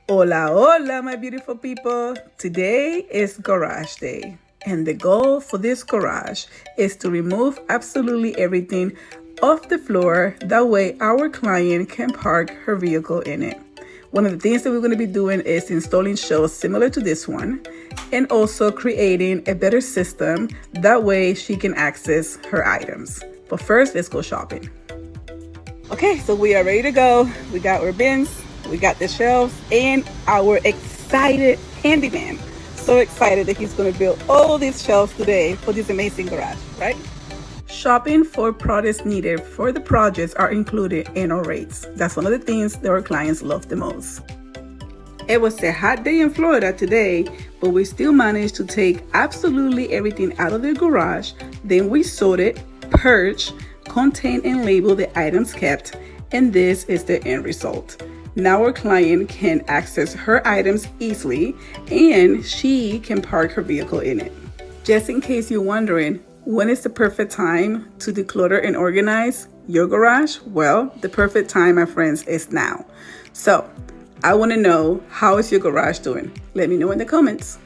Hola, hola, my beautiful people. Today is garage day. And the goal for this garage is to remove absolutely everything off the floor. That way our client can park her vehicle in it. One of the things that we're going to be doing is installing shelves similar to this one and also creating a better system. That way she can access her items. But first, let's go shopping. Okay, so we are ready to go. We got our bins, we got the shelves, and our excited handyman. So excited that he's gonna build all these shelves today for this amazing garage, right? Shopping for products needed for the projects are included in our rates. That's one of the things that our clients love the most. It was a hot day in Florida today, but we still managed to take absolutely everything out of the garage. Then we sorted, purged, contain and label the items kept, and this is the end result. Now our client can access her items easily and she can park her vehicle in it. Just in case you're wondering, when is the perfect time to declutter and organize your garage? Well, the perfect time, my friends, is now. So I want to know, how is your garage doing? Let me know in the comments.